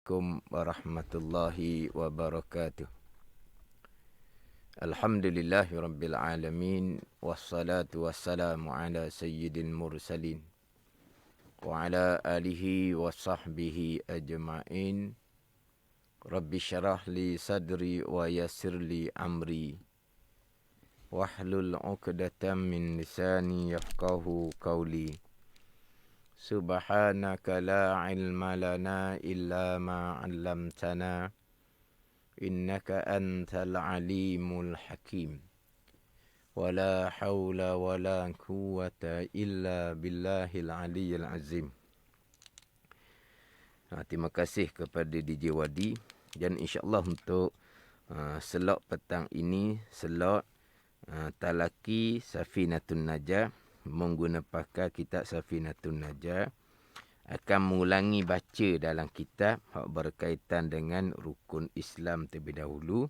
Assalamualaikum warahmatullahi wabarakatuh. Alhamdulillahirabbil alamin wassalatu wassalamu ala sayyidil mursalin wa ala alihi wa sahbihi ajma'in. Rabbi syarah li sadri wa yassir li amri wahlul 'uqdatam min lisani yafqahu qawli. Subhanaka la ilma lana illa ma 'allamtana innaka antal alimul hakim. Wala haula wala quwwata illa billahil aliyyil azim. Terima kasih kepada DJ Wadi, dan insya-Allah untuk slot petang ini, slot talaki Safinatun Najah, menggunakan pakar kitab Safinatun Najah, akan mengulangi baca dalam kitab yang berkaitan dengan rukun Islam terlebih dahulu.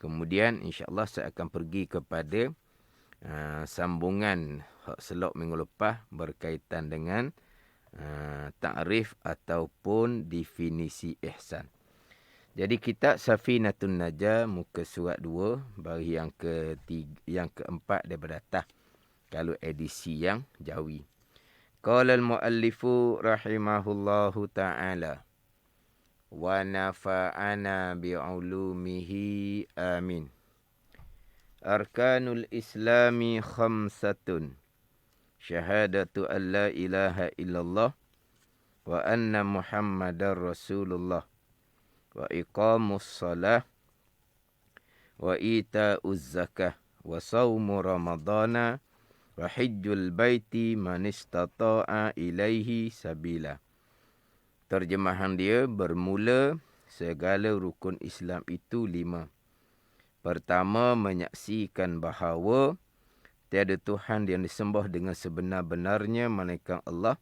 Kemudian insya-Allah saya akan pergi kepada sambungan slot minggu lepas berkaitan dengan ta'rif ataupun definisi ihsan. Jadi kitab Safinatun Najah muka surat 2 baris yang keempat daripada atas kalau edisi yang Jawi. Qala al-muallifu rahimahullahu ta'ala wa nafa'ana bi'ulumihi amin. Arkanul islami khamsatun. Syahadatu an la ilaha illallah wa anna muhammadar rasulullah wa iqamus salah wa ita'uz zakah wa saumu ramadana wa hijjul baiti man istata'a ilaihi sabila. Terjemahan dia, bermula segala rukun Islam itu 5. Pertama, menyaksikan bahawa tiada Tuhan yang disembah dengan sebenar-benarnya melainkan Allah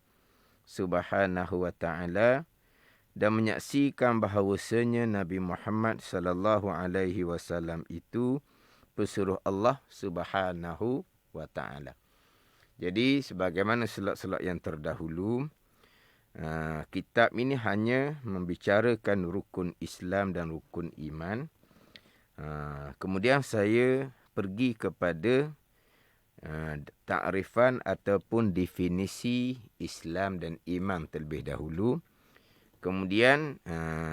Subhanahu wa taala, dan menyaksikan bahawasanya Nabi Muhammad sallallahu alaihi wasallam itu pesuruh Allah Subhanahu wa taala. Jadi sebagaimana slot-slot yang terdahulu, kitab ini hanya membicarakan rukun Islam dan rukun iman. Kemudian saya pergi kepada ta'rifan ataupun definisi Islam dan iman terlebih dahulu. Kemudian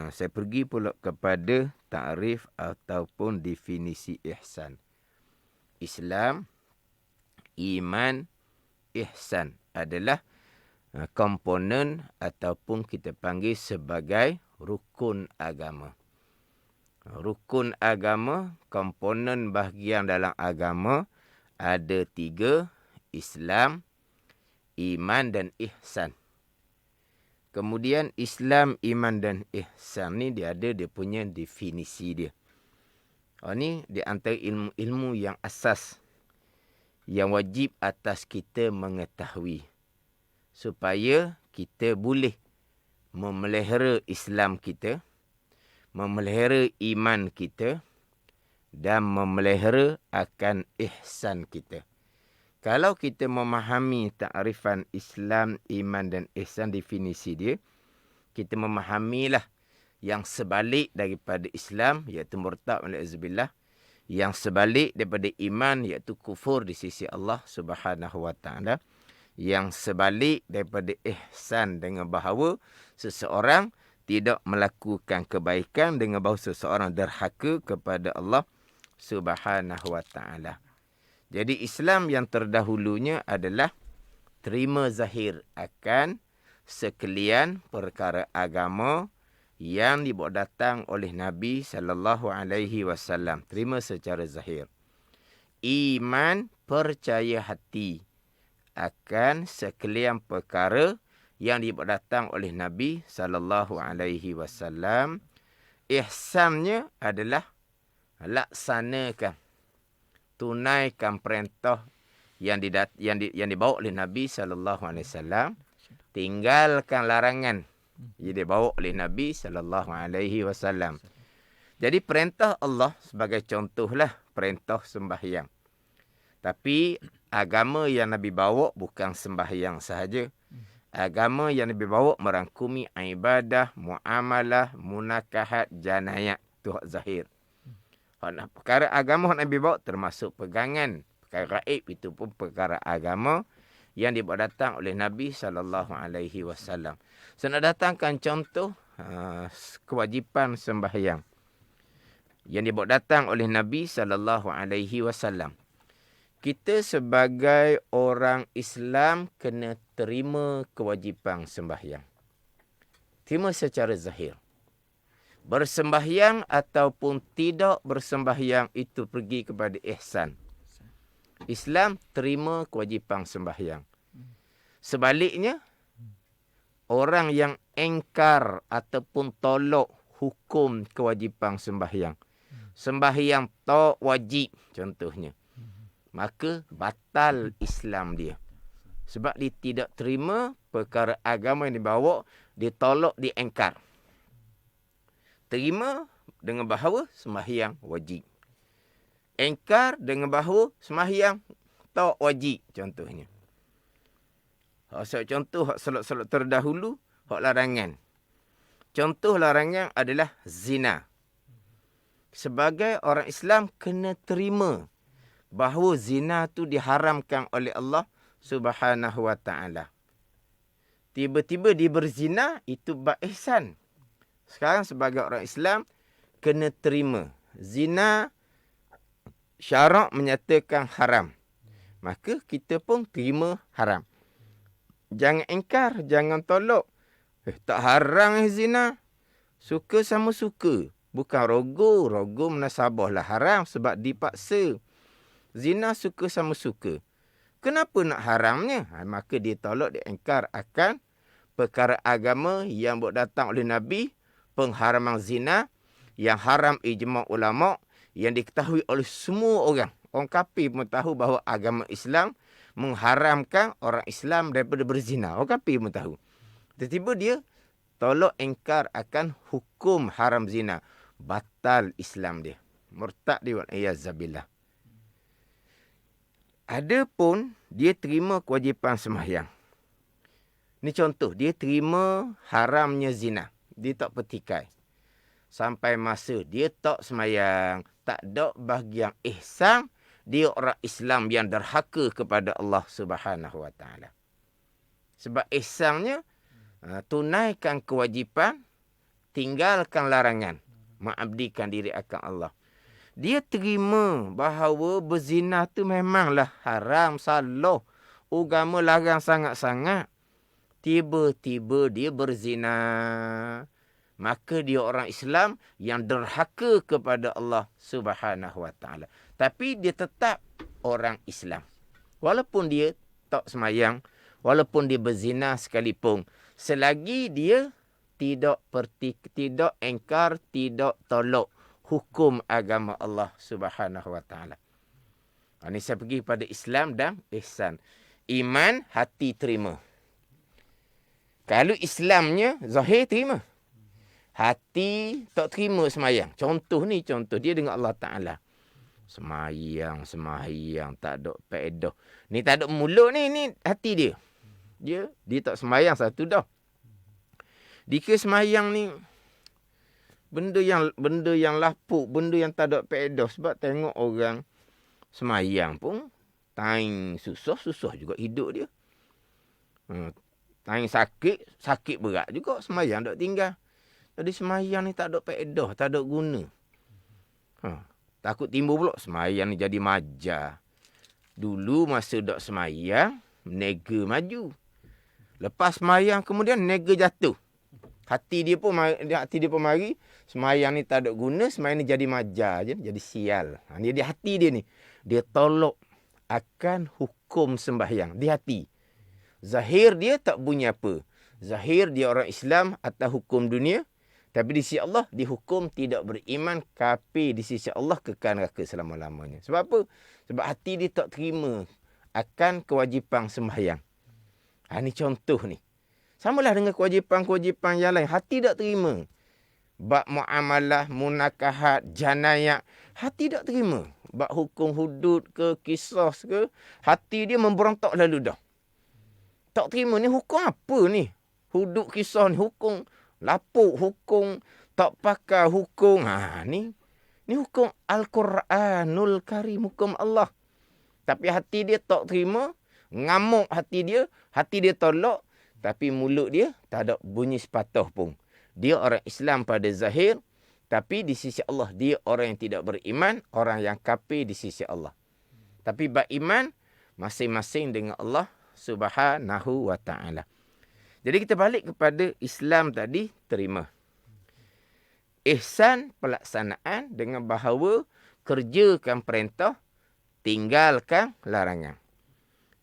saya pergi pula kepada ta'rif ataupun definisi ihsan. Islam, iman, ihsan adalah komponen ataupun kita panggil sebagai rukun agama. Rukun agama, komponen bahagian dalam agama ada 3, Islam, iman dan ihsan. Kemudian Islam, iman dan ihsan ni dia ada dia punya definisi dia. Ini di antara ilmu-ilmu yang asas yang wajib atas kita mengetahui supaya kita boleh memelihara Islam kita, memelihara iman kita dan memelihara akan ihsan kita. Kalau kita memahami ta'rifan Islam, iman dan ihsan, definisi dia, kita memahamilah yang sebalik daripada Islam iaitu murtad wal-'iyazubillah, yang sebalik daripada iman iaitu kufur di sisi Allah Subhanahu wa taala, yang sebalik daripada ihsan dengan bahawa seseorang tidak melakukan kebaikan dengan bahawa seseorang derhaka kepada Allah Subhanahu wa taala. Jadi Islam yang terdahulunya adalah terima zahir akan sekalian perkara agama yang dibawa datang oleh Nabi sallallahu alaihi wasallam, terima secara zahir. Iman, percaya hati akan sekalian perkara yang dibawa datang oleh Nabi sallallahu alaihi wasallam. Ihsannya adalah laksanakan, tunaikan perintah yang dibawa oleh Nabi sallallahu alaihi wasallam, tinggalkan larangan yang dibawa oleh Nabi sallallahu alaihi wasallam. Jadi perintah Allah sebagai contohlah perintah sembahyang. Tapi agama yang Nabi bawa bukan sembahyang sahaja. Agama yang Nabi bawa merangkumi ibadah, muamalah, munakahat, janayat. Tu hak zahir. Perkara agama yang Nabi bawa termasuk pegangan. Perkara gaib itu pun perkara agama yang dibawa datang oleh Nabi SAW. Saya nak datangkan contoh kewajipan sembahyang yang dibawa datang oleh Nabi SAW. Kita sebagai orang Islam kena terima kewajipan sembahyang. Terima secara zahir. Bersembahyang ataupun tidak bersembahyang itu pergi kepada ihsan. Islam terima kewajipan sembahyang. Sebaliknya, orang yang engkar ataupun tolak hukum kewajipan sembahyang. Sembahyang tak wajib contohnya. Maka batal Islam dia. Sebab dia tidak terima perkara agama yang dibawa, ditolak, diengkar. Terima dengan bahawa sembahyang wajib. Engkar dengan bahawa sembahyang tak wajib contohnya. Contoh salat-salat terdahulu, hak larangan. Contoh larangan adalah zina. Sebagai orang Islam kena terima bahawa zina tu diharamkan oleh Allah Subhanahu wa taala. Tiba-tiba dia berzina, itu bab ihsan. Sekarang sebagai orang Islam kena terima zina syarak menyatakan haram. Maka kita pun terima haram. Jangan engkar, jangan tolak. Tak haram zina. Suka sama suka. Bukan rogo. Rogo menasabahlah haram sebab dipaksa. Zina suka sama suka. Kenapa nak haramnya? Maka dia tolak, dia engkar akan perkara agama yang datang oleh Nabi. Pengharaman zina. Yang haram ijma' ulama'. Yang diketahui oleh semua orang. Orang kafir pun tahu bahawa agama Islam mengharamkan orang Islam daripada berzina. Orang kafir pun tahu. Tiba-tiba dia tolak engkar akan hukum haram zina. Batal Islam dia. Murtad dia. Wa'iyazzabillah. Adapun dia terima kewajipan sembahyang. Ni contoh. Dia terima haramnya zina. Dia tak petikai. Sampai masa dia tak sembahyang. Tak ada bahagian ihsan. Dia orang Islam yang derhaka kepada Allah Subhanahu wa taala. Sebab ihsannya tunaikan kewajipan, tinggalkan larangan, mengabdikan diri akan Allah. Dia terima bahawa berzina tu memanglah haram, salah. Agama larang sangat-sangat. Tiba-tiba dia berzina. Maka dia orang Islam yang derhaka kepada Allah Subhanahu wa taala. Tapi dia tetap orang Islam. Walaupun dia tak semayang, walaupun dia berzina sekalipun, selagi dia tidak engkar, tidak tolak hukum agama Allah Subhanahu wa taala. Ini saya pergi pada Islam dan ihsan. Iman, hati terima. Kalau Islamnya zahir terima. Hati tak terima semayang. Contoh dia dengan Allah Ta'ala. Semayang, tak ada faedah. Ni tak ada mulut ni hati dia. Dia tak semayang satu dah. Dikira semayang ni benda yang lapuk, benda yang tak ada faedah. Sebab tengok orang semayang pun time susah juga hidup dia. Time sakit berat juga semayang tak tinggal. Jadi semayang ni tak ada faedah, tak ada guna. Takut timbul pula semayang ni jadi majar. Dulu masa tak semayang, nega maju. Lepas semayang kemudian nega jatuh. Hati dia pun mari, semayang ni tak ada guna, semayang ni jadi majar je, jadi sial. Dia hati dia ni. Dia tolak akan hukum sembahyang di hati. Zahir dia tak bunyi apa. Zahir dia orang Islam atas hukum dunia. Tapi di sisi Allah dihukum tidak beriman, kafir di sisi Allah, kekal neraka selama-lamanya. Sebab apa? Sebab hati dia tak terima akan kewajipan sembahyang. Ini contoh ni. Samalah dengan kewajipan-kewajipan yang lain. Hati tak terima. Bab muamalah, munakahat, janayat. Hati tak terima. Bab hukum hudud ke, kisah ke. Hati dia memberontak lalu dah. Tak terima ni hukum apa ni? Huduk kisah ni hukum lapuk, hukum tak pakai, hukum. Ni hukum Al-Quranul Karim, hukum Allah. Tapi hati dia tak terima, ngamuk hati dia tolak, tapi mulut dia tak ada bunyi sepatah pun. Dia orang Islam pada zahir, tapi di sisi Allah dia orang yang tidak beriman, orang yang kafir di sisi Allah. Tapi beriman masing-masing dengan Allah Subhanahu wa ta'ala. Jadi kita balik kepada Islam tadi, terima. Ihsan pelaksanaan dengan bahawa kerjakan perintah, tinggalkan larangan.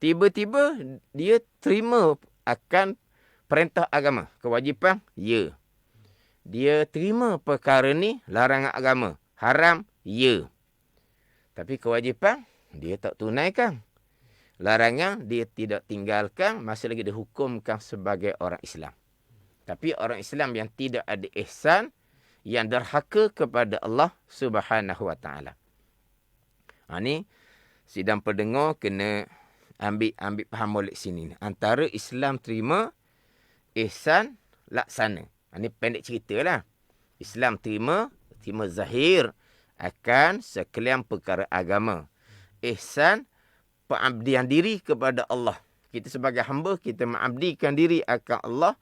Tiba-tiba dia terima akan perintah agama, kewajipan, ya. Dia terima perkara ni, larangan agama, haram, ya. Tapi kewajipan, dia tak tunaikan. Larangan, dia tidak tinggalkan, masih lagi dihukumkan sebagai orang Islam. Tapi orang Islam yang tidak ada ihsan, yang derhaka kepada Allah Subhanahu wa ta'ala. Ni sidang pendengar kena ambil faham balik sini. Antara Islam terima, ihsan laksana. Ini pendek cerita lah. Islam terima zahir akan sekalian perkara agama. Ihsan, pengabdian diri kepada Allah. Kita sebagai hamba, kita mengabdikan diri akan Allah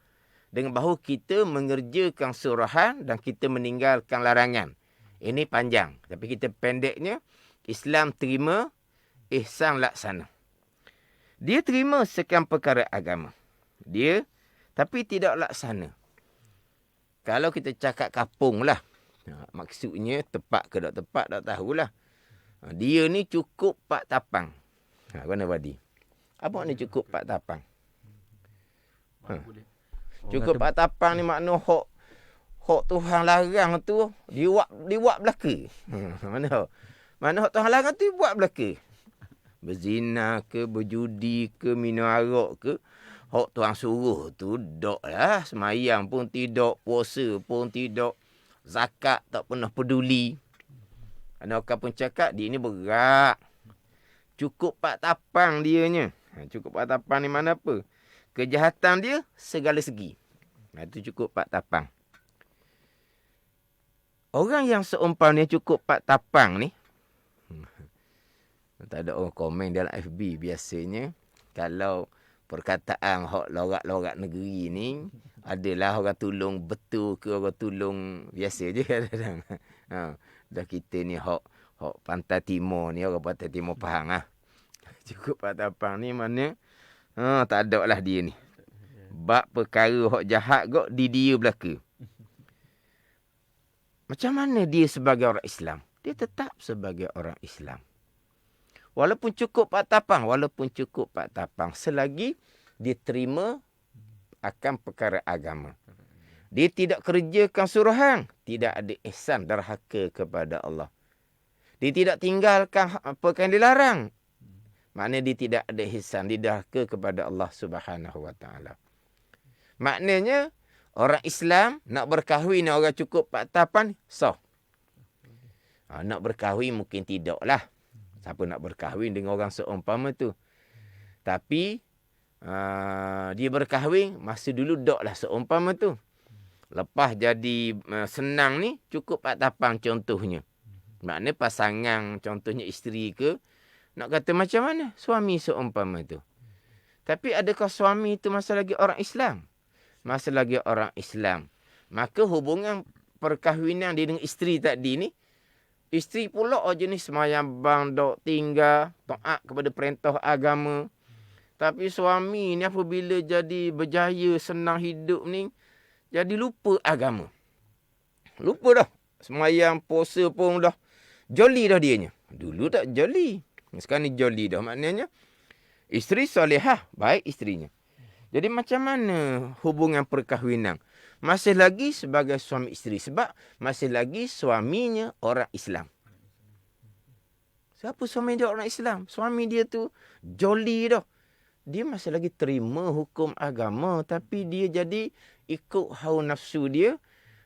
dengan bahawa kita mengerjakan suruhan dan kita meninggalkan larangan. Ini panjang. Tapi kita pendeknya, Islam terima, ihsan laksana. Dia terima sekian perkara agama. Dia, tapi tidak laksana. Kalau kita cakap kapung lah. Maksudnya tepat ke tak tepat, tak tahulah. Dia ni cukup 4 tapang. Mana Wadi? Apa ni cukup 4 tapang? Cukup 4 tapang ni makna hak Tuhan larang tu dibuat belaka. Mana hak Tuhan larang tu buat belaka. Berzina ke, berjudi ke, minum arak ke. Hak Tuhan suruh tu dok lah. Semayang pun tidak, puasa pun tidak, zakat tak pernah peduli. Ada orang pun cakap dia ni berat. Cukup 4 tapang dianya. Cukup 4 tapang ni mana apa? Kejahatan dia segala segi. Itu cukup 4 tapang. Orang yang seumpamanya cukup 4 tapang ni, tak ada orang komen dalam FB biasanya. Kalau perkataan hak lorak-lorak negeri ni, adalah orang tolong betul ke orang tolong biasa je kadang-kadang. Dah kita ni hak pantai timur ni, orang pantai timur faham lah. Cukup 4 tapang ni mana, tak ada lah dia ni. Bab perkara hak jahat kok di dia belaka. Macam mana dia sebagai orang Islam? Dia tetap sebagai orang Islam. Walaupun cukup 4 tapang, selagi dia terima akan perkara agama. Dia tidak kerjakan suruhan, tidak ada ihsan, derhaka kepada Allah. Dia tidak tinggalkan apa yang dilarang. Maknanya dia tidak ada ihsan, dia derhaka kepada Allah Subhanahu wa ta'ala. Maknanya orang Islam nak berkahwin dengan orang cukup 4 tapang, sah. Nak berkahwin mungkin tidak lah. Siapa nak berkahwin dengan orang seumpama tu. Tapi dia berkahwin, masa dulu dok lah seumpama tu. Lepas jadi senang ni, cukup 4 tapang contohnya. Maknanya pasangan, contohnya isteri ke, nak kata macam mana? Suami seumpama tu. Tapi adakah suami itu masa lagi orang Islam? Masa lagi orang Islam. Maka hubungan perkahwinan dia dengan isteri tadi ni, isteri pula jenis semayang bang, dok tinggal, taat kepada perintah agama. Tapi suami ni apabila jadi berjaya, senang hidup ni, jadi lupa agama. Lupa dah. Semayang, puasa pun dah. Joli dah dianya. Dulu tak joli. Sekarang ni joli dah. Maknanya, isteri solehah, baik isterinya. Jadi macam mana hubungan perkahwinan? Masih lagi sebagai suami isteri. Sebab masih lagi suaminya orang Islam. Siapa suami dia orang Islam? Suami dia tu joli dah. Dia masih lagi terima hukum agama. Tapi dia jadi ikut hawa nafsu dia.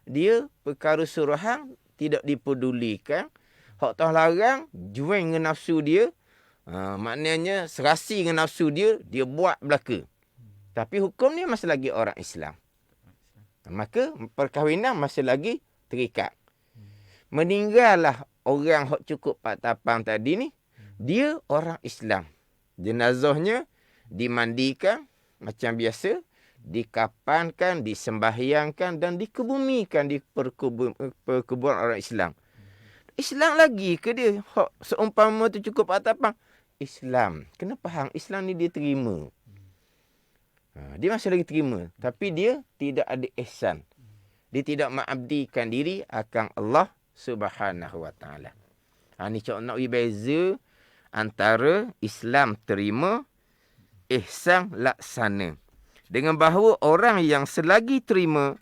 Dia perkara suruhan tidak dipedulikan. Hak Tuhan larang, jual dengan nafsu dia. Maknanya serasi dengan nafsu dia, dia buat belaka. Tapi hukum ni masih lagi orang Islam. Maka perkahwinan masih lagi terikat. Meninggallah orang hok cukup Pak Tapang tadi ni, dia orang Islam. Jenazahnya dimandikan macam biasa, dikapankan, disembahyangkan dan dikebumikan di perkuburan orang Islam. Islam lagi ke dia? Hok seumpama tu cukup Pak Tapang. Islam. Kenapa hang Islam ni dia terima? Dia masih lagi terima. Tapi dia tidak ada ihsan. Dia tidak mengabdikan diri akan Allah Subhanahu Wa Taala. Ni cak nak beza antara Islam terima, ihsan laksana. Dengan bahawa orang yang selagi terima,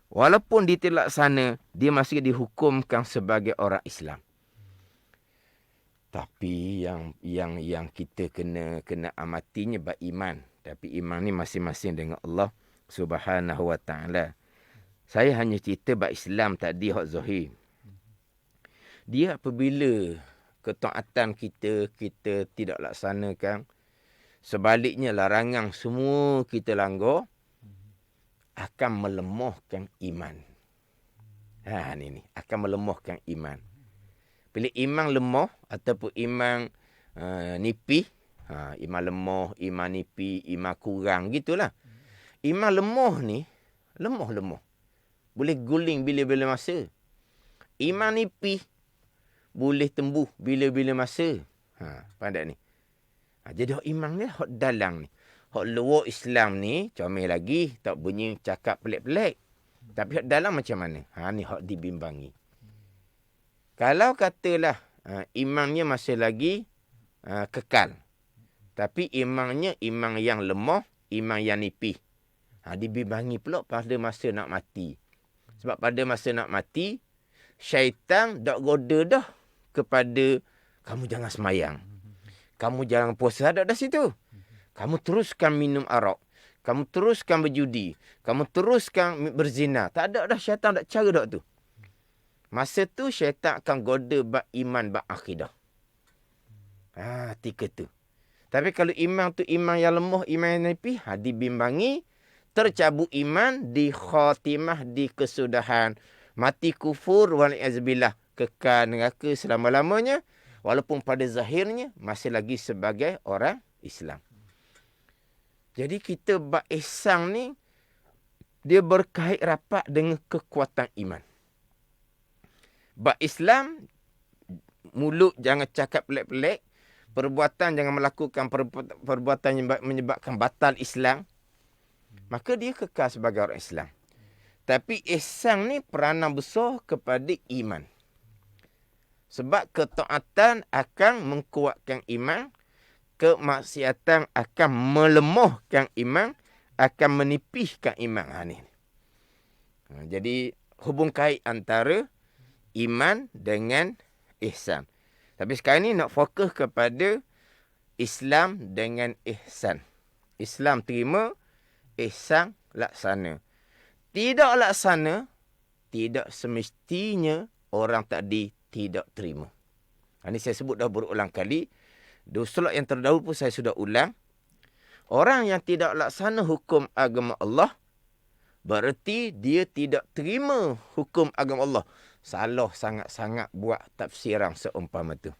walaupun dia tidak laksana, dia masih dihukumkan sebagai orang Islam. Tapi yang kita kena amatinya beriman. Tapi iman ni masing-masing dengan Allah Subhanahu Wa Taala. Saya hanya cerita bab Islam tadi hak zahir. Dia apabila ketaatan kita tidak laksanakan, sebaliknya larangan semua kita langgar, akan melemahkan iman. Ni akan melemahkan iman. Bila iman lemah ataupun iman nipis, iman lemah, iman nipis, iman kurang gitulah. Iman lemah ni lemah. Boleh guling bila-bila masa. Iman nipis boleh tembuh bila-bila masa. Pandai ni. Jadi hak iman ni hak dalang ni. Hak luar Islam ni comel lagi, tak bunyi cakap pelik-pelik. Tapi hak dalam macam mana? Ni hak dibimbangi. Kalau katalah imannya masih lagi kekal. Tapi imannya iman yang lemah, iman yang nipis. Dibimbangi pula pada masa nak mati. Sebab pada masa nak mati, syaitan dak goda dah kepada kamu jangan semayang. Kamu jangan puasa dak dah situ. Kamu teruskan minum arak. Kamu teruskan berjudi. Kamu teruskan berzina. Tak ada dah syaitan dak cara dak tu. Masa tu syaitan akan goda bab iman bab akidah. Tika tu. Tapi kalau iman tu iman yang lemah, iman yang nipis, dibimbangi, tercabut iman di khatimah, di kesudahan. Mati kufur, wali'azbillah, kekal neraka selama-lamanya. Walaupun pada zahirnya masih lagi sebagai orang Islam. Jadi kita bab ihsan ni, dia berkait rapat dengan kekuatan iman. Bab Islam, mulut jangan cakap pelik-pelik. Perbuatan jangan melakukan perbuatan yang menyebabkan batal Islam. Maka dia kekal sebagai orang Islam. Tapi ihsan ni peranan besar kepada iman. Sebab ketaatan akan menguatkan iman. Kemaksiatan akan melemahkan iman. Akan menipiskan iman. Jadi hubung kait antara iman dengan ihsan. Tapi sekarang ni nak fokus kepada Islam dengan ihsan. Islam terima, ihsan laksana. Tidak laksana, tidak semestinya orang tadi tidak terima. Ini saya sebut dah berulang kali. Slot yang terdahulu pun saya sudah ulang. Orang yang tidak laksana hukum agama Allah, berarti dia tidak terima hukum agama Allah. Salah sangat-sangat buat tafsiran seumpama tu.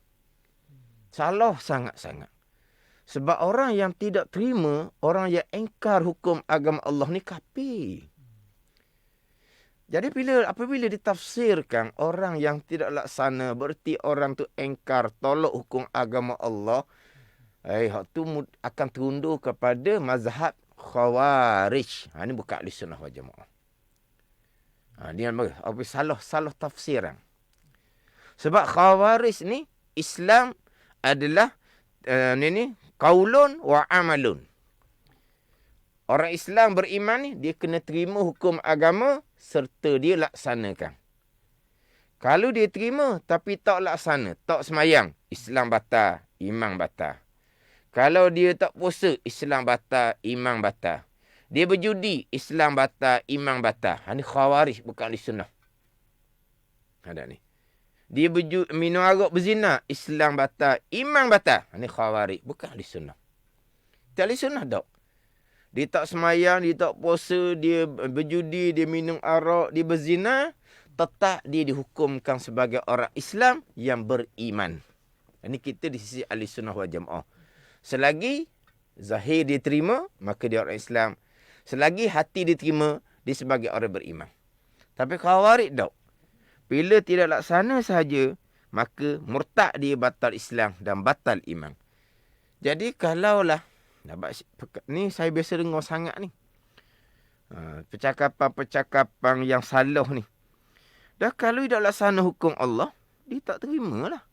Salah sangat-sangat. Sebab orang yang tidak terima, orang yang engkar hukum agama Allah ni kafir. Jadi apabila ditafsirkan orang yang tidak laksana, berarti orang tu engkar, tolak hukum agama Allah, hak tu akan terundur kepada mazhab Khawarij. Ini bukan ahli sunnah wal jamaah. Dia salah tafsiran. Sebab Khawarij ni Islam adalah qaulun wa amalun. Orang Islam beriman ni dia kena terima hukum agama serta dia laksanakan. Kalau dia terima tapi tak laksana, tak semayang, Islam batal, iman batal. Kalau dia tak puasa, Islam batal, iman batal. Dia berjudi, Islam batal, iman batal. Ini Khawarij, bukan ahli sunnah. Ada ni. Dia minum arak, berzina, Islam batal, iman batal. Ini Khawarij, bukan ahli sunnah. Tak ahli sunnah tak. Dia tak semayang, dia tak puasa, dia berjudi, dia minum arak, dia berzina, tetap dia dihukumkan sebagai orang Islam yang beriman. Ini kita di sisi ahli sunnah wal jamaah. Selagi zahir dia terima, maka dia orang Islam. Selagi hati dia terima, dia sebagai orang beriman. Tapi Khawarij tak. Bila tidak laksana sahaja, maka murtad dia, batal Islam dan batal iman. Jadi kalaulah, ni saya biasa dengar sangat ni. Percakapan-percakapan yang salah ni. Dah kalau tidak laksana hukum Allah, dia tak terima lah.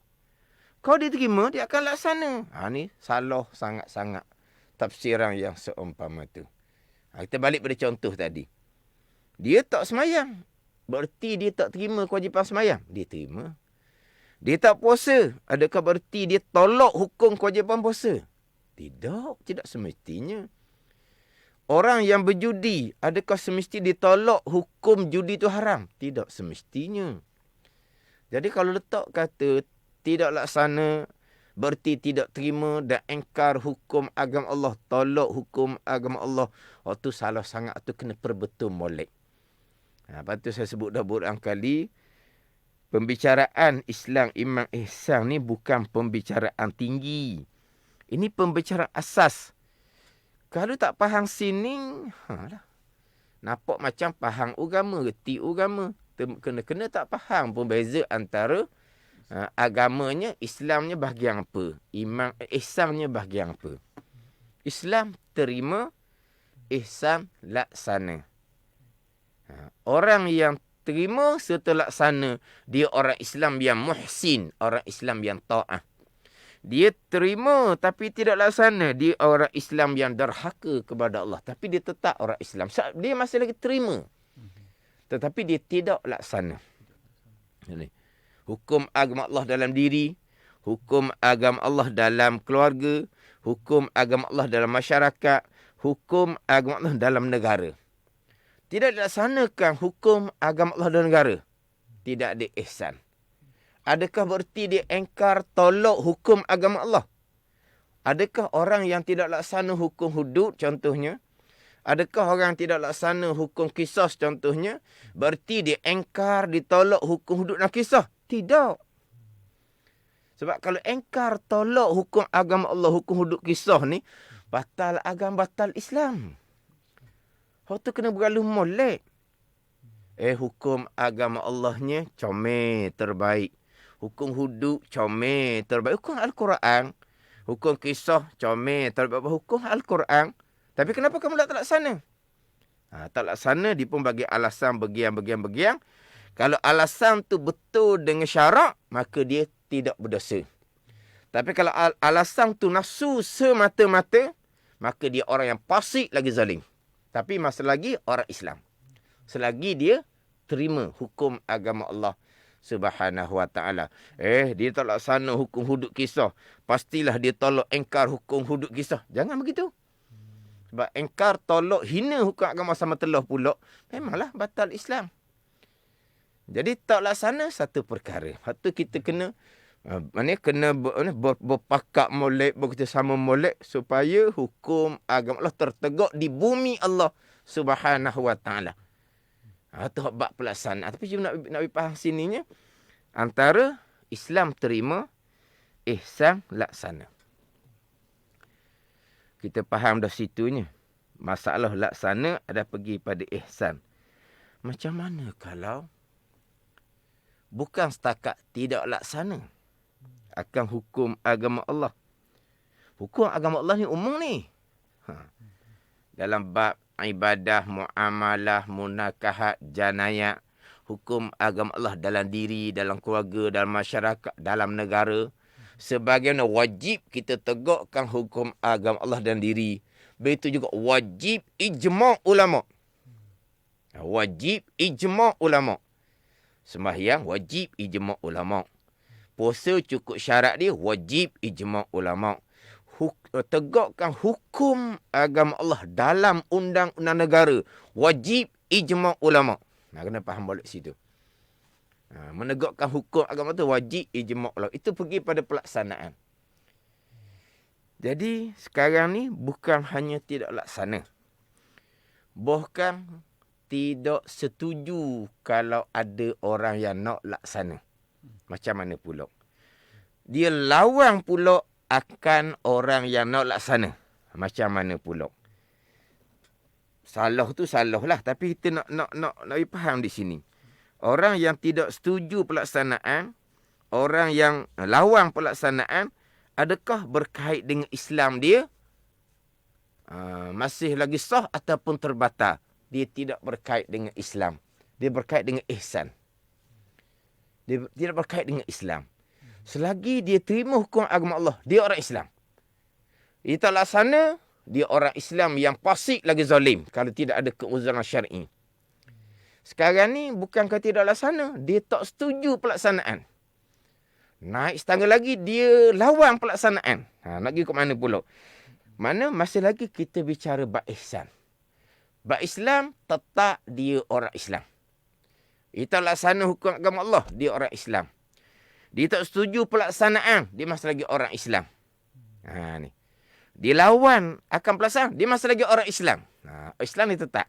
Kalau dia terima, dia akan laksana. Ni salah sangat-sangat tafsiran yang seumpama tu. Kita balik pada contoh tadi. Dia tak semayang. Berarti dia tak terima kewajipan semayang. Dia terima. Dia tak puasa. Adakah berarti dia tolak hukum kewajipan puasa? Tidak semestinya. Orang yang berjudi, adakah semesti ditolak hukum judi itu haram? Tidak semestinya. Jadi kalau letak kata tidak laksana, berarti tidak terima dan engkar hukum agama Allah, tolak hukum agama Allah, itu salah sangat, itu kena perbetul molek. Lepas tu saya sebut dah berulang kali, pembicaraan Islam, iman, ihsan ni bukan pembicaraan tinggi. Ini pembicaraan asas. Kalau tak faham sini, nampak macam faham agama, reti agama. Kena tak faham pun beza antara agamanya, Islamnya bahagian apa, iman, ihsannya bahagian apa. Islam terima, ihsan laksana. Orang yang terima serta laksana, dia orang Islam yang muhsin, orang Islam yang ta'ah. Dia terima tapi tidak laksana, dia orang Islam yang derhaka kepada Allah. Tapi dia tetap orang Islam. Dia masih lagi terima, tetapi dia tidak laksana. Hukum agama Allah dalam diri, hukum agama Allah dalam keluarga, hukum agama Allah dalam masyarakat, hukum agama Allah dalam negara. Tidak dilaksanakan hukum agama Allah dalam negara, tidak ada ihsan. Adakah berarti dia engkar, tolak hukum agama Allah? Adakah orang yang tidak laksana hukum hudud contohnya? Adakah orang yang tidak laksana hukum qisas contohnya, berarti dia engkar, ditolak hukum hudud dan qisas? Tidak. Sebab kalau engkar, tolak hukum agama Allah, hukum hudud qisas ni, batal agama, batal Islam. Hal tu kena bergaluh molek. Hukum agama Allahnya comel, terbaik. Hukum hudud comel, terbaik. Hukum Al-Quran, hukum kisah comel, terbaik. Hukum Al-Quran. Tapi kenapa kamu tak laksana? Tak laksana, dia pun bagi alasan bagian. Kalau alasan tu betul dengan syarak, maka dia tidak berdosa. Tapi kalau alasan tu nafsu semata-mata, maka dia orang yang fasik lagi zalim. Tapi masa lagi orang Islam. Selagi dia terima hukum agama Allah Subhanahu wa ta'ala. Dia tak laksana hukum hudud kisah, pastilah dia tolak engkar hukum hudud kisah. Jangan begitu. Sebab engkar, tolak, hina hukum agama sama telah pula, memanglah batal Islam. Jadi tak laksana satu perkara. Lepas tu kita kena berpakat molek, bekerjasama molek supaya hukum agama Allah tertegak di bumi Allah Subhanahu wa ta'ala. Itu bab pelaksanaan. Tapi cuma nak faham sininya, antara Islam terima, ihsan laksana. Kita faham dah situnya. Masalah laksana ada pergi pada ihsan. Macam mana kalau bukan setakat tidak laksana akan hukum agama Allah? Hukum agama Allah ni umum ni. Dalam bab ibadah, muamalah, munakahat, janayat, hukum agama Allah dalam diri, dalam keluarga, dalam masyarakat, dalam negara. Sebagaimana wajib kita tegakkan hukum agama Allah dalam diri, begitu juga wajib ijma' ulama'. Wajib ijma' ulama'. Sembahyang wajib ijma' ulama'. Puasa cukup syarat dia, wajib ijma' ulama'. Tegakkan hukum agama Allah dalam undang-undang negara, wajib ijma' ulama'. Kena faham balik situ. Menegakkan hukum agama tu wajib ijma' ulama'. Itu pergi pada pelaksanaan. Jadi sekarang ni bukan hanya tidak laksana. Bahkan tidak setuju kalau ada orang yang nak laksana. Macam mana pula? Dia lawan pula akan orang yang nak laksana. Macam mana pula? Salah tu salah lah. Tapi kita nak faham di sini. Orang yang tidak setuju pelaksanaan, orang yang lawan pelaksanaan, adakah berkait dengan Islam dia? Masih lagi sah ataupun terbatal? Dia tidak berkait dengan Islam. Dia berkait dengan ihsan. Dia tidak berkait dengan Islam. Selagi dia terima hukum agama Allah, dia orang Islam. Dia tak laksana, dia orang Islam yang fasik lagi zalim kalau tidak ada keuzuran syar'i. Sekarang ni bukankah tidak laksana, dia tak setuju pelaksanaan. Naik setangga lagi, dia lawan pelaksanaan. Nak pergi ke mana pula? Mana masih lagi kita bicara bab ihsan. Bab Islam, tetap dia orang Islam. Dia tak laksana hukum agama Allah, dia orang Islam. Dia tak setuju pelaksanaan, dia masih lagi orang Islam. Ni. Dia lawan akan pelaksanaan, dia masih lagi orang Islam. Islam ni tetap.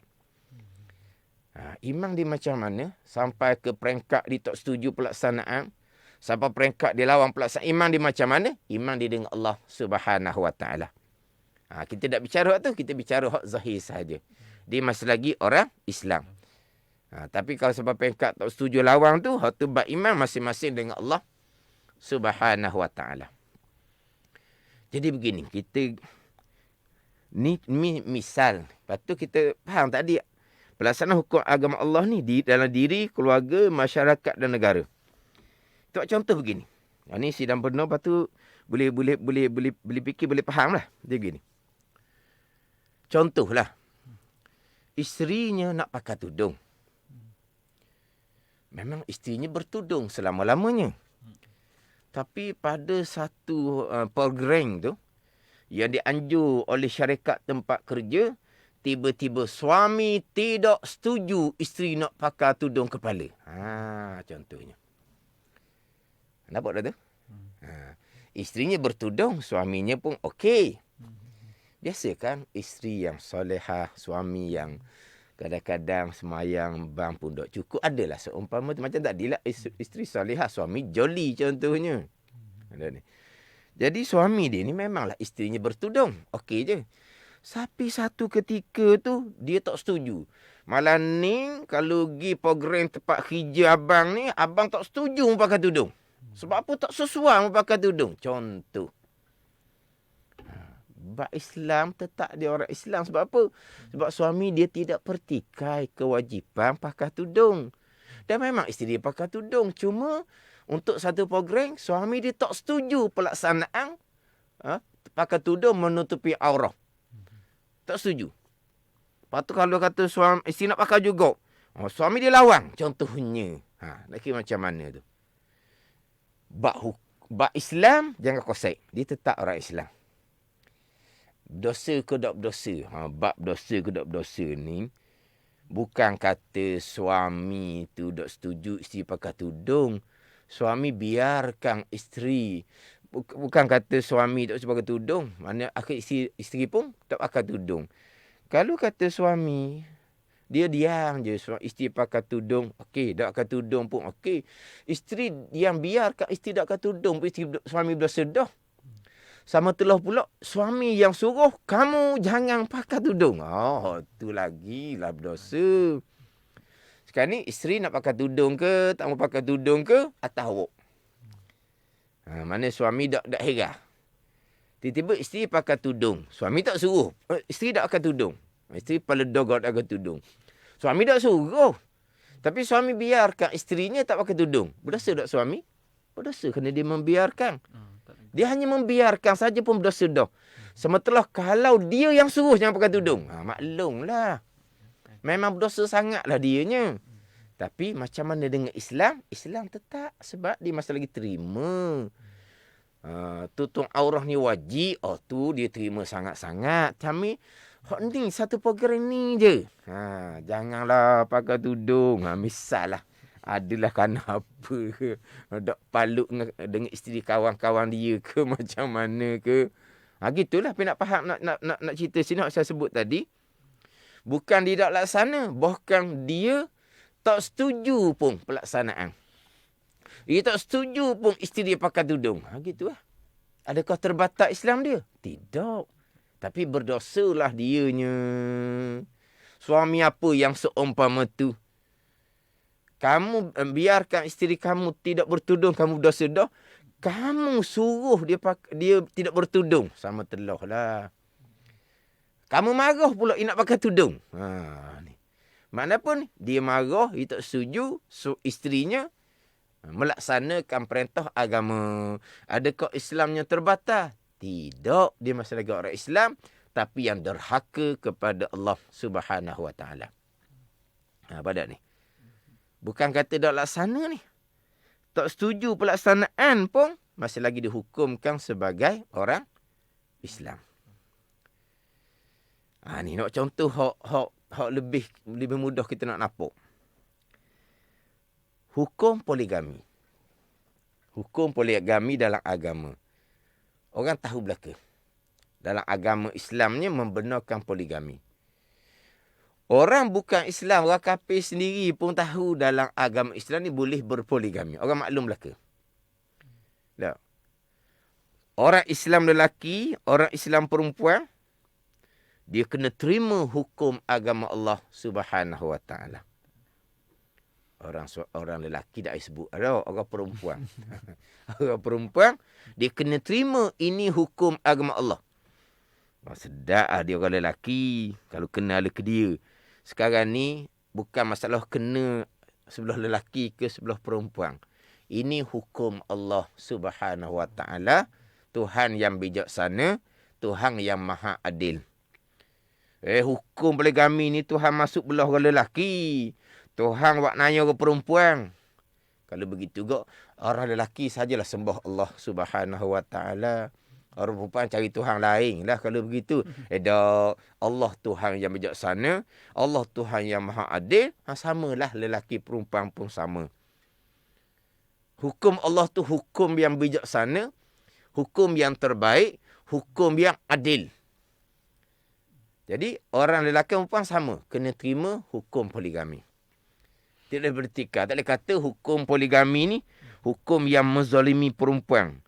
Iman dia macam mana? Sampai ke peringkat dia tak setuju pelaksanaan. Sampai peringkat dia lawan pelaksanaan. Iman dia macam mana? Iman dia dengan Allah Subhanahu Wa Taala. Kita tak bicara hak tu, kita bicara hak zahir sahaja. Dia masih lagi orang Islam. Tapi kalau sebab peringkat tak setuju lawan tu, hak tu bab iman masing-masing dengan Allah Subhanahu Wa Taala. Jadi begini, kita ni misal. Lepas tu kita faham tadi pelaksanaan hukum agama Allah ni di dalam diri, keluarga, masyarakat dan negara. Untuk contoh begini. Ni sidang benar, lepas tu boleh fikir, boleh faham lah. Dia begini. Contohlah. Isterinya nak pakai tudung. Memang isterinya bertudung selama-lamanya. Tapi pada satu program tu, yang dianjur oleh syarikat tempat kerja, tiba-tiba suami tidak setuju isteri nak pakai tudung kepala. Contohnya. Nampak dah tu? Isterinya bertudung, suaminya pun okey. Biasa kan isteri yang solehah, suami yang kadang-kadang semayang bang pun tak cukup. Adalah seumpama tu. Macam tadilah isteri solehah, suami joli contohnya. Jadi suami dia ni memanglah isterinya bertudung. Okey je. Tapi satu ketika tu dia tak setuju. Malah ni kalau pergi program tempat kerja abang ni, abang tak setuju pakai tudung. Sebab apa? Tak sesuai pakai tudung. Contoh. Bab Islam tetap dia orang Islam. Sebab apa? Sebab suami dia tidak pertikai kewajipan pakai tudung. Dan memang isteri dia pakai tudung. Cuma untuk satu program, suami dia tak setuju pelaksanaan pakai tudung menutupi aurah. Tak setuju. Lepas tu kalau kata suami, isteri nak pakai juga, suami dia lawan. Contohnya. Nak kira macam mana tu? Bab Islam, jangan kosek. Dia tetap orang Islam. Dosa ke tak berdosa? Bab dosa ke tak berdosa ni, bukan kata suami tu tak setuju isteri pakai tudung. Suami biarkan isteri. Bukan kata suami tak pakai tudung. Mana akhir isteri pun tak pakai tudung. Kalau kata suami, dia diam je. Isteri pakai tudung, okey. Tak pakai tudung pun okey. Isteri yang biarkan isteri tak pakai tudung, suami berdosa dah. Sama telah pula suami yang suruh kamu jangan pakai tudung. Tu lagi lah berdosa. Sekarang ni isteri nak pakai tudung ke, tak mau pakai tudung ke, atas awak. Mana suami tak heran. Tiba-tiba isteri pakai tudung. Suami tak suruh. Isteri tak pakai tudung. Isteri kepala dogot tak pakai tudung. Suami tak suruh. Tapi suami biarkan isterinya tak pakai tudung. Berdosa tak suami? Berdosa kerana dia membiarkan. Dia hanya membiarkan saja pun berdosa dah. Sementara kalau dia yang suruh jangan pakai tudung. Maklumlah. Memang berdosa sangatlah dianya. Tapi macam mana dengan Islam? Islam tetap sebab dia masih lagi terima. Tutup aurah ni wajib. Tu dia terima sangat-sangat. Tapi ni satu program ni je. Janganlah pakai tudung. Misal lah. Adalah kerana apa ke. Dok paluk dengan isteri kawan-kawan dia ke. Macam mana ke. Gitulah. Tapi nak faham, nak cerita sini. Saya sebut tadi. Bukan dia tak laksana, bahkan dia tak setuju pun pelaksanaan. Dia tak setuju pun isteri dia pakai tudung. Gitu lah. Adakah terbatal Islam dia? Tidak. Tapi berdosalah dianya. Suami apa yang seumpama tu? Kamu biarkan isteri kamu tidak bertudung, kamu berdosa dah. Kamu suruh dia tidak bertudung. Sama telah lah. Kamu marah pula nak pakai tudung. Ni. Mana pun dia marah, dia tak setuju, isterinya melaksanakan perintah agama. Adakah Islamnya terbatal? Tidak. Dia masih lagi orang Islam, tapi yang derhaka kepada Allah Subhanahu Wa Taala. Pada ni. Bukan kata tak laksana ni. Tak setuju pelaksanaan pun masih lagi dihukumkan sebagai orang Islam. Ni nak contoh hak lebih mudah kita nak nampak. Hukum poligami. Hukum poligami dalam agama. Orang tahu belaka. Dalam agama Islamnya membenarkan poligami. Orang bukan Islam, orang kafir sendiri pun tahu dalam agama Islam ni boleh berpoligami. Orang maklum belaka. Tak. Orang Islam lelaki, orang Islam perempuan, dia kena terima hukum agama Allah Subhanahu Wa Taala. Orang lelaki tak disebut. Ada orang perempuan. Orang perempuan, dia kena terima ini hukum agama Allah. Sedap dia orang lelaki kalau kenal ke dia. Sekarang ni bukan masalah kena sebelah lelaki ke sebelah perempuan. Ini hukum Allah Subhanahu Wa Taala, Tuhan yang bijaksana, Tuhan yang maha adil. Hukum poligami ni Tuhan masuk belah orang lelaki. Tuhan buat nanya ke perempuan. Kalau begitu juga, orang lelaki sajalah sembah Allah Subhanahu Wa Taala. Orang perempuan cari Tuhan lain lah kalau begitu. Dah Allah Tuhan yang bijaksana, Allah Tuhan yang maha adil, samalah lelaki perempuan pun sama. Hukum Allah tu hukum yang bijaksana, hukum yang terbaik, hukum yang adil. Jadi orang lelaki perempuan sama, kena terima hukum poligami. Tidak boleh bertikar, tak boleh kata hukum poligami ni hukum yang menzalimi perempuan.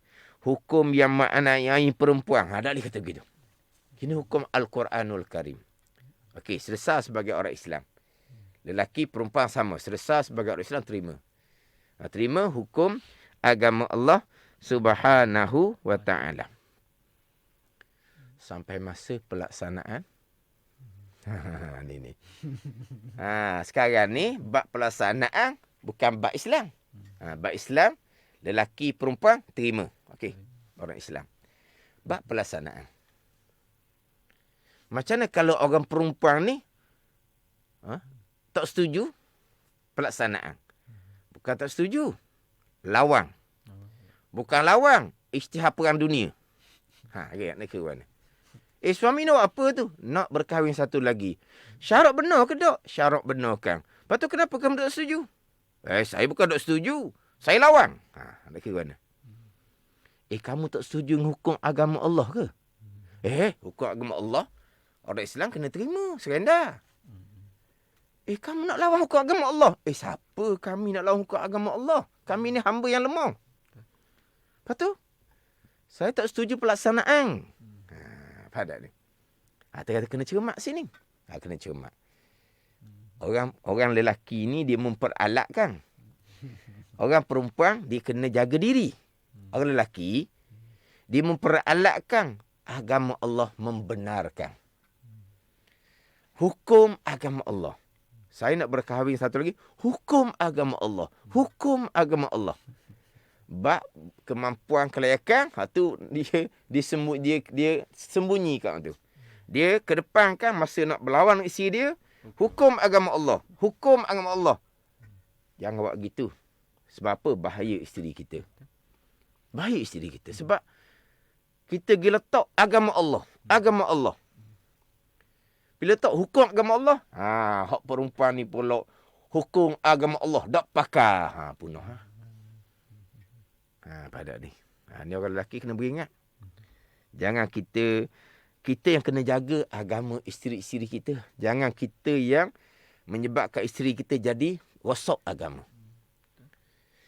Hukum yang menganiayai perempuan. Tak boleh kata begitu. Ini hukum Al-Quranul Karim. Okey, selesai sebagai orang Islam. Lelaki, perempuan sama. Selesai sebagai orang Islam, terima. Terima hukum agama Allah Subhanahu Wa Taala. Sampai masa pelaksanaan. Ni. Sekarang ni, bab pelaksanaan bukan bab Islam. Bab Islam, lelaki, perempuan, terima. Okey, orang Islam. Bab pelaksanaan. Macam mana kalau orang perempuan ni tak setuju pelaksanaan? Bukan tak setuju. Lawang. Bukan lawang. Isytihar perang dunia. Nak ke mana? Suami nak apa tu? Nak berkahwin satu lagi. Syarat benar ke tak? Syarat benar kan. Lepas tu kenapa kamu tak setuju? Saya bukan tak setuju. Saya lawang. Nak ke mana? Kamu tak setuju dengan hukum agama Allah ke? Hukum agama Allah, orang Islam kena terima, serenda. Kamu nak lawan hukum agama Allah? Siapa kami nak lawan hukum agama Allah? Kami ni hamba yang lemah. Lepas tu, saya tak setuju pelaksanaan. Pada ni. Kata kena cermat sini. Kena cermat. Orang lelaki ni dia memperalatkan. Orang perempuan dia kena jaga diri. Orang lelaki, dia memperalatkan agama Allah membenarkan. Hukum agama Allah. Saya nak berkahwin satu lagi. Hukum agama Allah. Hukum agama Allah. Bab kemampuan kelayakan, tu dia sembunyikan tu. Dia ke depan kan masa nak berlawan dengan isteri dia, hukum agama Allah. Hukum agama Allah. Jangan buat gitu. Sebab apa? Bahaya isteri kita. Bahaya isteri kita. Sebab kita pergi letak agama Allah. Agama Allah. Bila letak hukum agama Allah, hak perempuan ni pula hukum agama Allah. Tak pakai. Punah. Pada ni. Ni orang lelaki kena beringat. Jangan kita kita yang kena jaga agama isteri-isteri kita. Jangan kita yang menyebabkan isteri kita jadi rosak agama.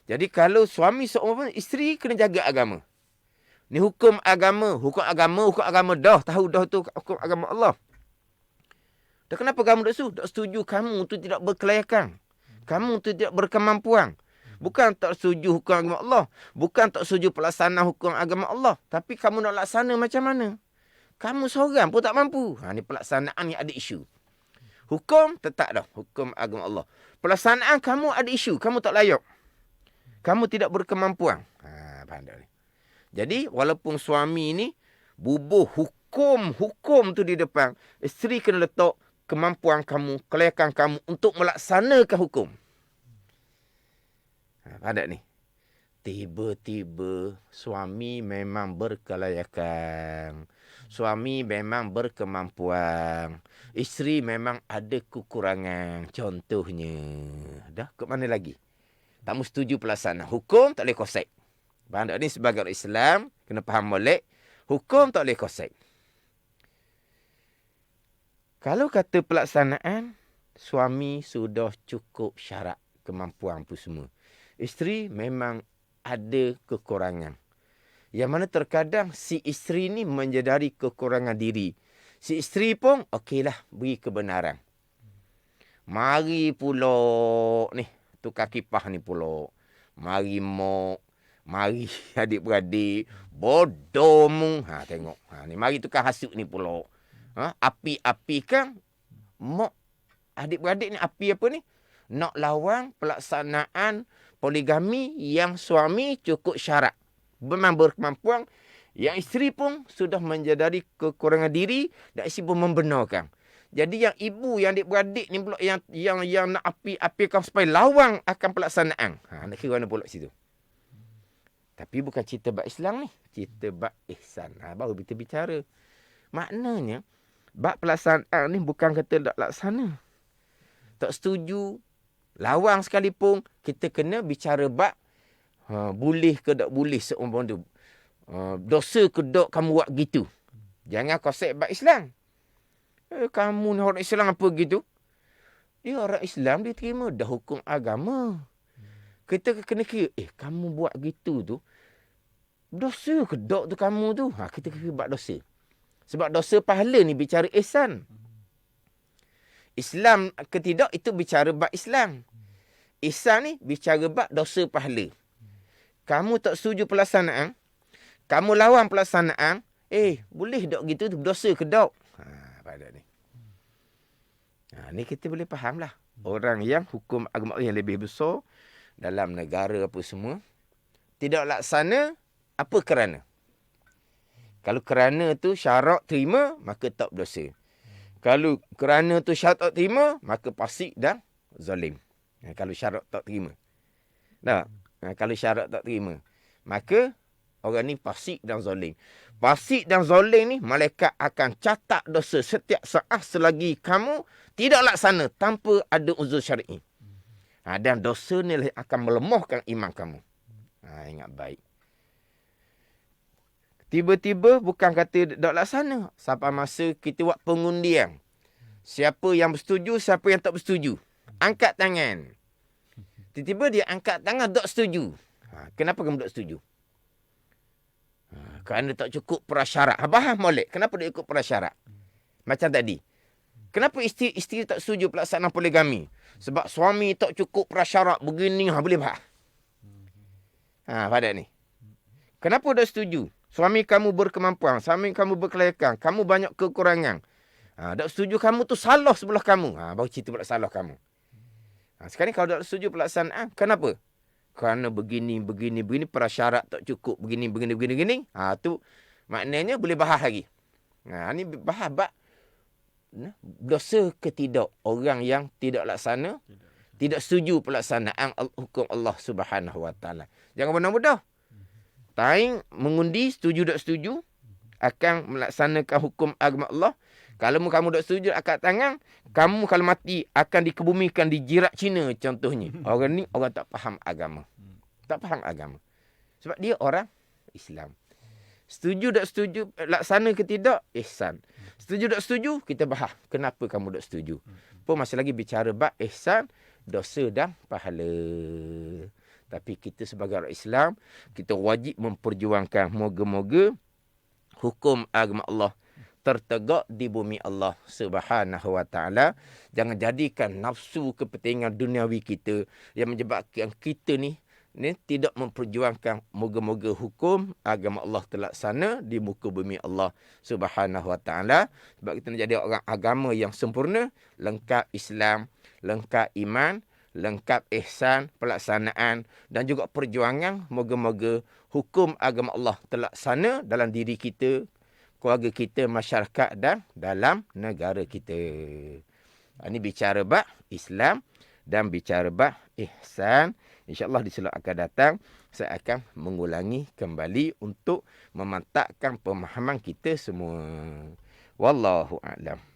Jadi kalau suami seorang isteri kena jaga agama. Ni hukum agama. Hukum agama dah. Tahu dah tu hukum agama Allah. Dan kenapa kamu tak setuju? Kamu tu tidak berkelayakan. Kamu tu tidak berkemampuan. Bukan tak setuju hukum agama Allah. Bukan tak setuju pelaksanaan hukum agama Allah. Tapi kamu nak laksana macam mana? Kamu seorang pun tak mampu. Ni pelaksanaan yang ada isu. Hukum tetap dah. Hukum agama Allah. Pelaksanaan kamu ada isu. Kamu tak layak. Kamu tidak berkemampuan. Faham tak ni? Jadi walaupun suami ni bubuh hukum tu di depan. Isteri kena letak kemampuan kamu, kelayakan kamu untuk melaksanakan hukum. Faham tak ni? Tiba-tiba suami memang berkelayakan. Suami memang berkemampuan. Isteri memang ada kekurangan. Contohnya. Dah ke mana lagi? Tak mesti setuju pelaksanaan. Hukum tak boleh kosek. Faham tak ni? Sebagai orang Islam, kena faham molek. Hukum tak boleh kosek. Kalau kata pelaksanaan, suami sudah cukup syarat kemampuan pun semua. Isteri memang ada kekurangan. Yang mana terkadang si isteri ni menyedari kekurangan diri. Si isteri pun, okeylah, beri kebenaran. Mari pula ni, tukar kipas ni pula. Mari mok. Mari adik-beradik. Bodoh mu. Tengok. Ni mari tukar hasut ni pula. Api-api kan. Mok. Adik-beradik ni api apa ni? Nak lawan pelaksanaan poligami yang suami cukup syarat. Memang berkemampuan. Yang isteri pun sudah menyadari kekurangan diri dan isteri pun membenarkan. Jadi yang ibu, yang adik-beradik ni pula yang nak api-apikan supaya lawan akan pelaksanaan. Nak kira mana pula situ. Tapi bukan cerita bab Islam ni. Cerita bab ihsan. Baru kita bicara. Maknanya, bab pelaksanaan ni bukan kata tak laksana. Tak setuju. Lawan sekalipun, kita kena bicara bab boleh ke tak boleh seumpama tu. Dosa ke tak kamu buat gitu. Jangan konsep bab Islam. Kamu ni orang Islam apa gitu? Dia orang Islam, dia terima dah hukum agama. Kita kena kira, kamu buat gitu tu, dosa ke tak tu kamu tu? Kita kira buat dosa. Sebab dosa pahala ni bicara ihsan. Islam ke tidak, itu bicara bab Islam. Ihsan ni bicara bab dosa pahala. Kamu tak setuju pelaksanaan, kamu lawan pelaksanaan, boleh tak gitu tu, dosa ke tak? Pada ni. Ni kita boleh faham lah. Orang yang hukum agama yang lebih besar dalam negara apa semua, tidak laksana, apa kerana? Kalau kerana tu syarat terima, maka tak berdosa. Kalau kerana tu syarat tak terima, maka fasik dan zalim. Kalau syarat tak terima. Kalau syarat tak terima, maka orang ni fasik dan zalim. Fasik dan zalim ni, malaikat akan catat dosa setiap saat selagi kamu tidak laksana tanpa ada uzur syar'i. Dan dosa ni akan melemahkan iman kamu. Ingat baik. Tiba-tiba bukan kata tak laksana. Sampai masa kita buat pengundian. Siapa yang bersetuju, siapa yang tak bersetuju. Angkat tangan. Tiba-tiba dia angkat tangan tak setuju. Kenapa kamu tak setuju? Kerana tak cukup prasyarat. Faham molek? Kenapa dia ikut prasyarat? Macam tadi. Kenapa isteri tak setuju pelaksanaan poligami? Sebab suami tak cukup prasyarat begini. Boleh faham? Pada ni. Kenapa tak setuju? Suami kamu berkemampuan. Suami kamu berkelayakan. Kamu banyak kekurangan. Tak setuju kamu tu salah sebelah kamu. Baru cerita pula salah kamu. Sekarang kalau tak setuju pelaksanaan. Kenapa? Kerana begini, prasyarat tak cukup. Begini. Tu maknanya boleh bahas lagi. Ni bahas bab dosa ke tidak orang yang tidak laksana, tidak setuju pelaksanaan hukum Allah Subhanahu Wa Taala. Jangan mudah-mudah. Taing mengundi, setuju tak setuju akan melaksanakan hukum agama Allah. Kalau kamu tak setuju angkat tangan, kamu kalau mati akan dikebumikan di jirat Cina contohnya. Orang ni orang tak faham agama. Tak faham agama. Sebab dia orang Islam. Setuju tak setuju, laksana ke tidak, ihsan. Setuju tak setuju, kita bahas kenapa kamu tak setuju. Pun masih lagi bicara bab ihsan, dosa dan pahala. Tapi kita sebagai orang Islam, kita wajib memperjuangkan moga-moga hukum agama Allah tertegak di bumi Allah Subhanahu wa taala. Jangan jadikan nafsu kepentingan duniawi kita yang menyebabkan kita ni tidak memperjuangkan moga-moga hukum agama Allah terlaksana di muka bumi Allah Subhanahu wa taala. Sebab kita nak jadi orang agama yang sempurna, lengkap Islam, lengkap iman, lengkap ihsan, pelaksanaan dan juga perjuangan. Moga-moga hukum agama Allah terlaksana dalam diri kita, keluarga kita, masyarakat dan dalam negara kita. Ini bicara bab Islam dan bicara bab ihsan. InsyaAllah di slot akan datang, saya akan mengulangi kembali untuk memantapkan pemahaman kita semua. Wallahu a'lam.